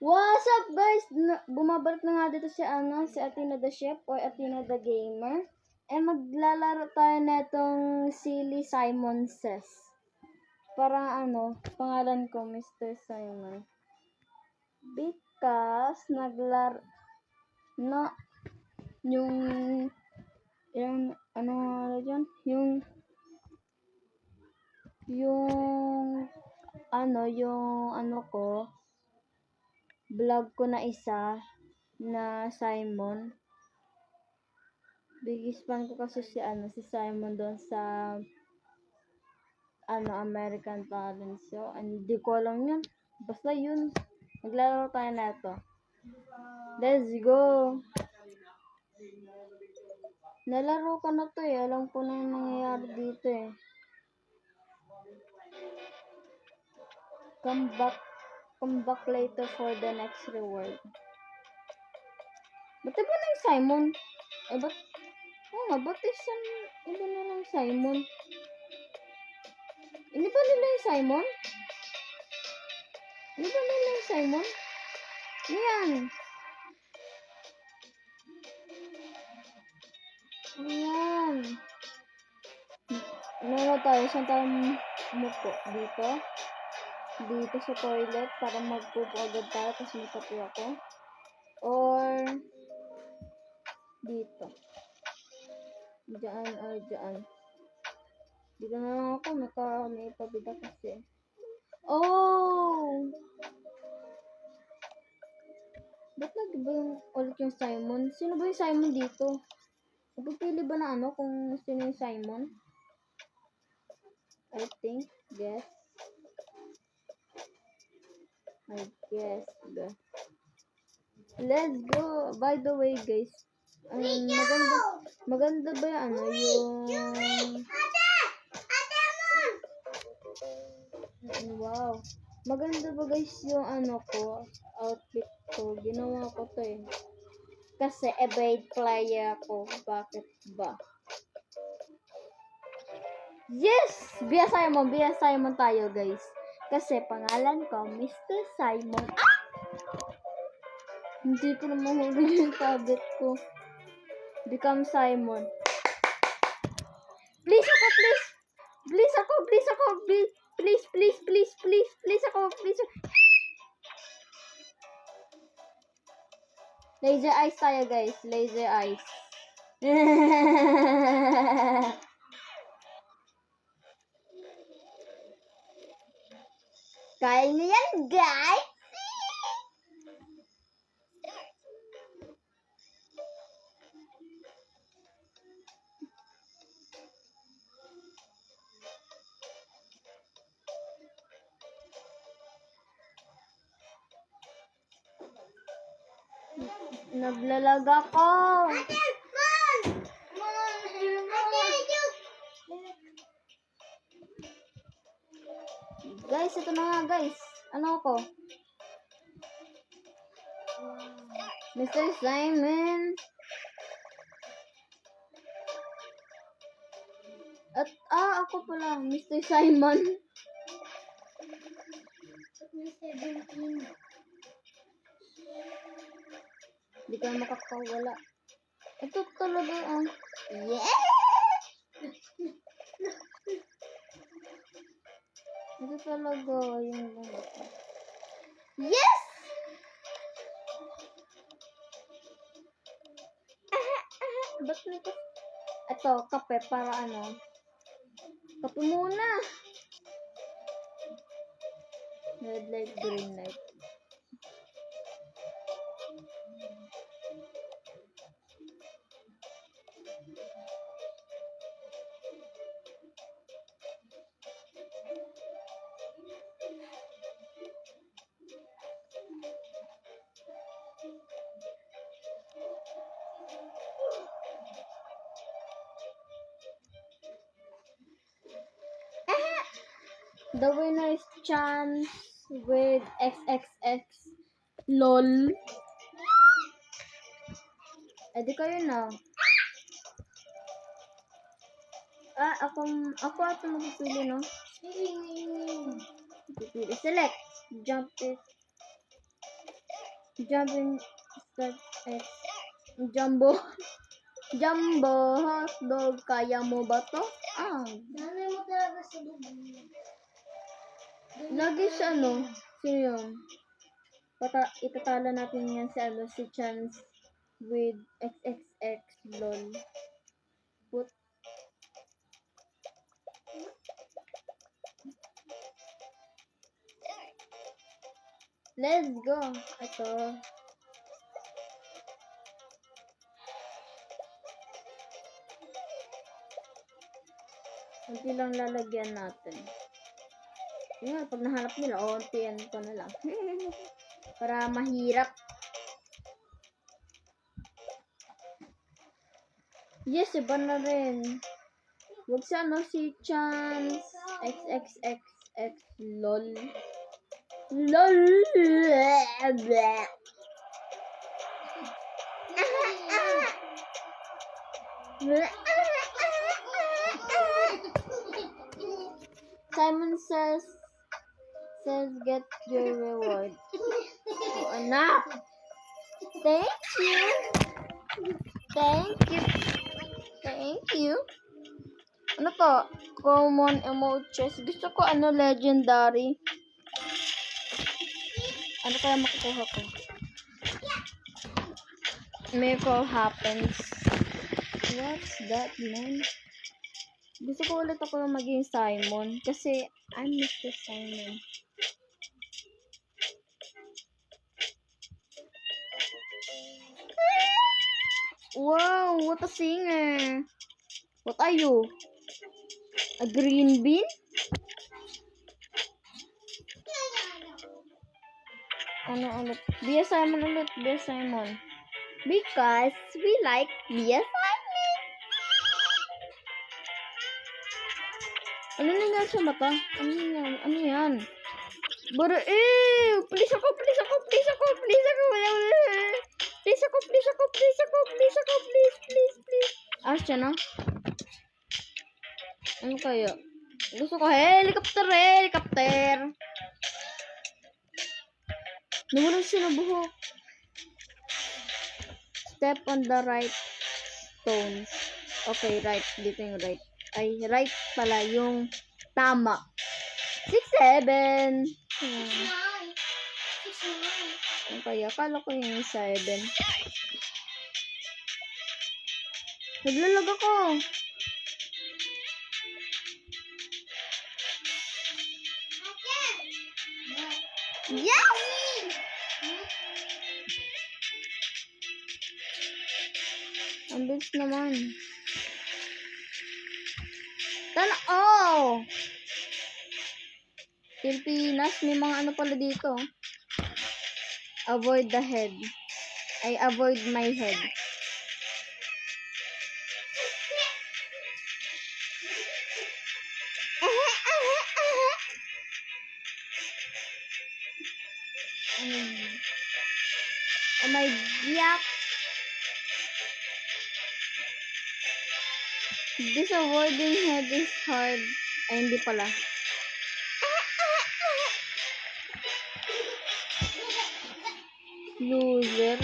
What's up guys? Bumabalik na nga dito si Athena the Chef or Athena the Gamer. Maglalaro tayo netong Silly Simon Says. Parang pangalan ko Mr. Simon. Because vlog ko na isa na Simon. Biggest fan ko kasi si Simon doon sa American Talent Show. Hindi ko alam yun. Basta yun. Maglalaro tayo na ito. Let's go! Nalaro ko na to eh. Alam ko na yung nangyayari dito eh. Come back later for the next reward. Ba't iba na yung Simon? Ba't iba na lang Simon? Hindi ba nila yung Simon? Hindi ba nila yung Simon? Ayan. Ayan. Tayo. Saan tayo umupo? Dito? Dito sa toilet para magpupo agad tayo kasi may kape ako. Or dito. Diyan or diyan. Dito na lang ako. May pabida kasi. Oh! Ba't nag-iba ulit yung Simon? Sino ba yung Simon dito? Napipili ba na kung sino yung Simon? I guess. Let's go. By the way, guys, maganda ba yung wow. Maganda ba guys yung outfit ko. Ginawa ko to eh. Kasi evade player ako. Bakit ba? Yes! Bia Simon tayo guys. Kasi pangalan ko, Mr. Simon. Hindi ko na mahuli yung tablet ko. Become Simon. Please ako. Please ako. Laser eyes tayo guys. Laser eyes. Kaya nyo yan guys. Naglalag ako. Guys, ito na nga guys. Ano ako? Mr. Simon. At ako pala, Mr. Simon. Hindi ka makakawala. Ito talaga yeah! Ito talaga yung yes! Ba't nito? Ito, kape para kape muna. Red light, green light. The winner's chance with XXX LOL. Di kayo na. Ako ato magpipili, no? Pipili. Select. Jump it. Jumping Start X. Jumbo. Jumbo hotdog. Kaya mo ba to? Nanay mo talaga sa bubong. Lagi sa ano? Sino yun? Itatala natin yan sa si Chance with XXX lol. Put. Let's go. Ito. Kunti lang lalagyan natin. Yan, pag nahanap nila, untian ko na lang. Para mahirap. Yes, iba na rin. Huwag sa ano si Chance XXXX lol. LOL. Simon says get your reward. Oh, anak. Thank you. Thank you. Thank you. Ano to? Common emojis. Gusto ko ano legendary. Ano kaya makukuha ko? Miracle happens. What's that, man? Gusto ko ulit ako maging Simon. Kasi I miss the Simon. Wow, what a singer. What are you? A green bean? Ano ulit? Be a Simon ulit. Be a Simon. Because we like be a Simon. Ano nangyari sa mata? Ano yan? Ano yan? Pero please ako. Siya na? Ano kaya? Gusto ko helicopter. Nawalan siya na buhok. Step on the right stones. Okay, right. Dito yung right. Ay, right pala yung tama. 6, 7. Ano kaya? Akala ko yung 7. Naglalag ako. Yes! Ang bilis naman. Pilipinas, may mga ano pala dito. Avoid the head. Avoid my head. Oh my god. This avoiding head is hard. Ay, hindi pala. Loser.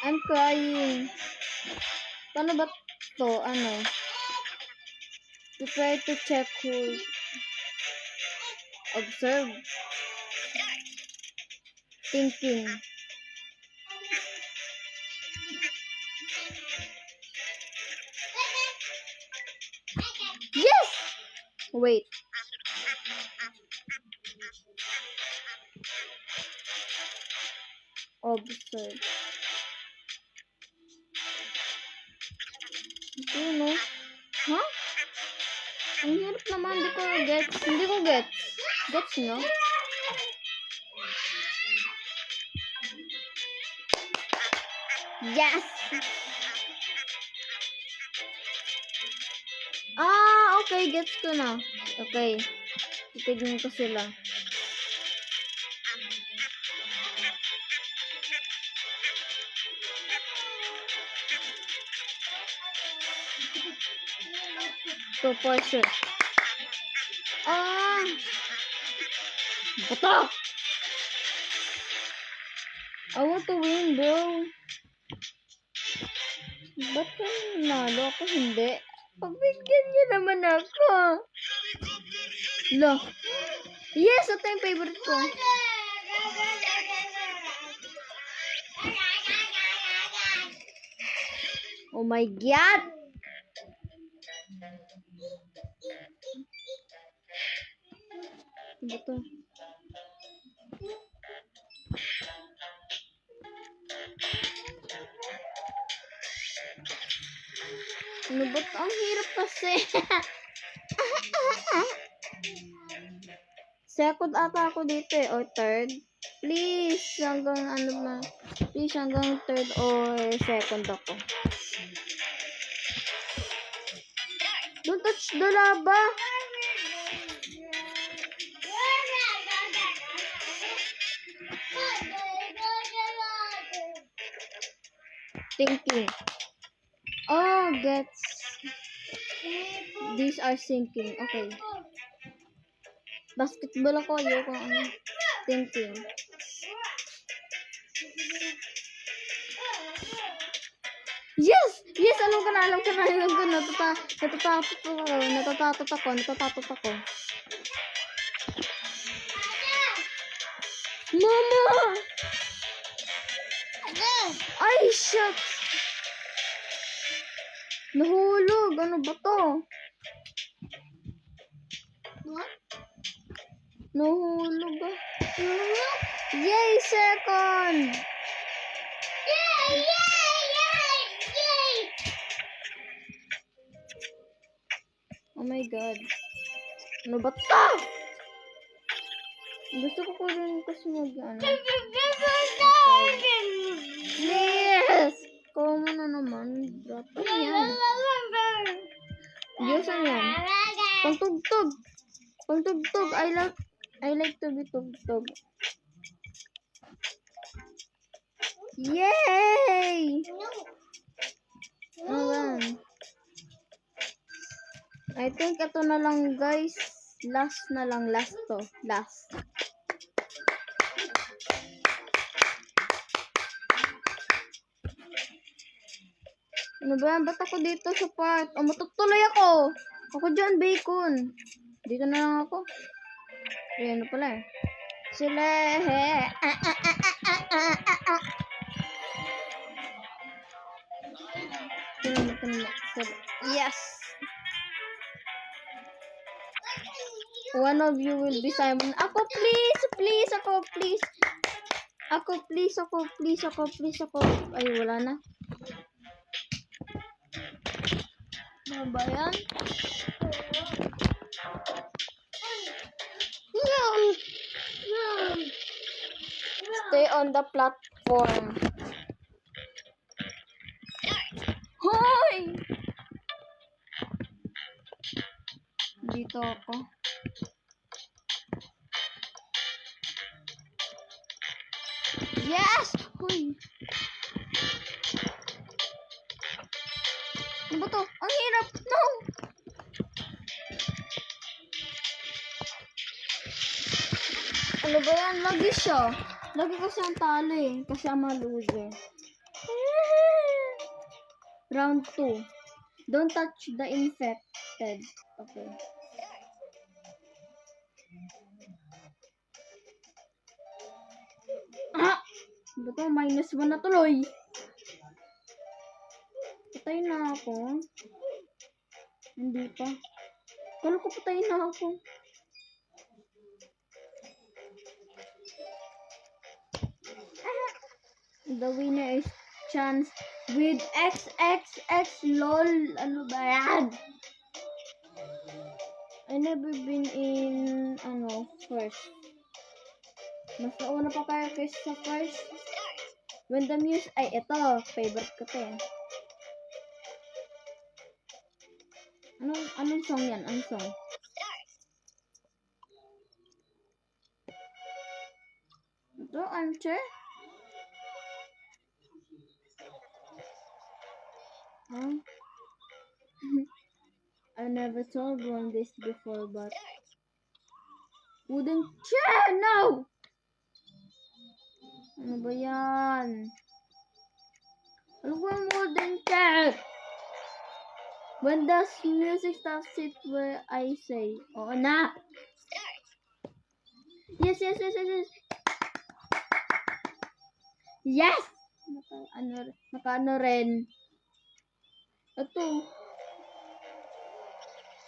I'm crying. Paano ba to? Ano? To try to check who. Observe. Thinking. Yes! Wait. Observe. Ano? Huh? Ang hirap naman. Hindi ko gets. Gets nyo? Yes! Okay. Gets ko na. Okay. Titignan ko sila. To portion. Bata! I want to win, bro. Ba't ka nanalo? Ako hindi. Pabigyan niyo naman ako. Lo. Yes, ito yung favorite ko. Oh my God! Ano to? Ano ba to? Ang hirap kasi. Second ata ako dito eh. Or third. Please, hanggang ano na. Please, hanggang third or second ako. Don't touch the lava. Thinking. Oh, gets. These are sinking. Okay. Basketball ako. Ayoko ano. Thinking. Yes! Yes! Alam ko na. Natatatot ako. Mama! Ay, shit! Nahulog. Ano ba to? What? Nahulog ah. Yay! Second! Yay! Oh my God. Ano ba to? Gusto ko rin kasi ano. Yes! Ikaw mo na naman. Drop. Ano yan? Diyos ano yan? Pangtugtog. Pangtugtog. I like to be tugtog. Yay! Ano ba? I think ito na lang guys. Last na lang. Last to. Last. Ano ba yan? Ba't ako dito sa part? Oh, matutuloy ako. Ako dyan, bacon. Dito na lang ako. Ayan na pala eh. Sila Yes! One of you will be Simon. Ako, please! Please! Ako, please! Ako, please! Ako, please! Ako, please! Ako. Ay, wala na. Ano ba yan? Stay on the platform. Hoy! Dito ako. Yes! Hoy! Ano ba to? Ang hirap! No! Ano ba yan? Lagi siya. Lagi ko siyang talo eh. Kasi I'm a loser. Round 2. Don't touch the infected. Okay. Ah! Ano to? -1 na tuloy. Patay na ako. Hindi pa. Kala ko patay na ako. The winner is Chance with XXX LOL. Ano ba yan? I never been in, first. Mas nauna pa kaya kaysa sa first. When the music, ay, ito, favorite ko to eh. Anong song yan? Anong song? Ito, armchair? Huh? I never told one this before, but Wooden chair! No! Ano ba yan? Ano ba yung wooden chair? When does music stop, sit where I say? Oo na! Yes! Yes! Naka-ano rin. Ito.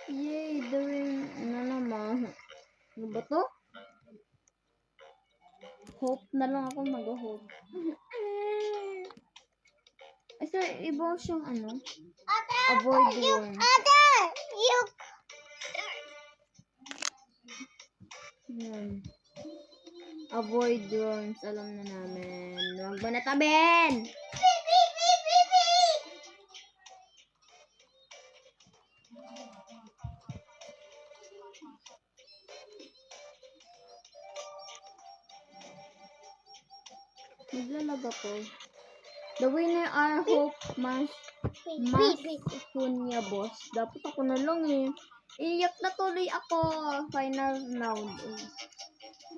Yay! Doing, ano naman. Ano ba to? Hope na lang ako mag-hope. Ay, so, iba siyang ano? Avoid worms. You. Yan. Avoid worms. Alam na namin. Huwag mo natabin! Naglalag ako. The winner are Hope Mas Punya, boss. Dapat ako na lang eh. Iyak na tuloy ako. Final round.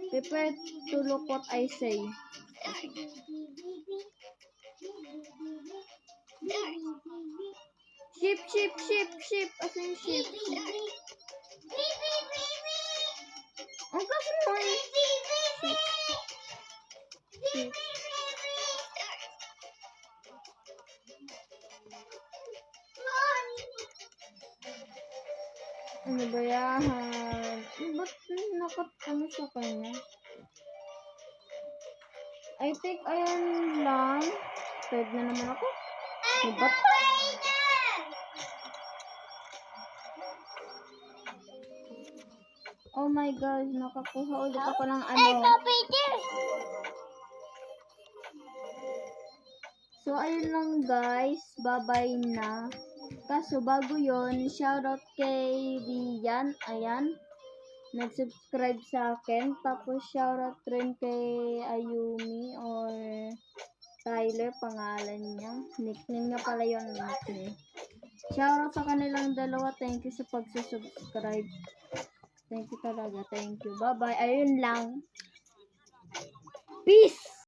Prepare to look what I say. Ship. As in ship. Ang kasi naman. Ship. Ano ba yan? Ba't ano sa kanya? I think ayan lang. Third na naman ako. Ba't? Oh my God, nakakuha ulit ako ng ano. So, ayun lang guys. Bye-bye na. Kaso, bago yon, shoutout kay Rian. Ayan. Nag-subscribe sa akin. Tapos, shoutout rin kay Ayumi or Tyler, pangalan niya. Nickname niya pala yung nickname. Shoutout sa kanilang dalawa. Thank you sa pagsusubscribe. Thank you talaga. Thank you. Bye-bye. Ayun lang. Peace!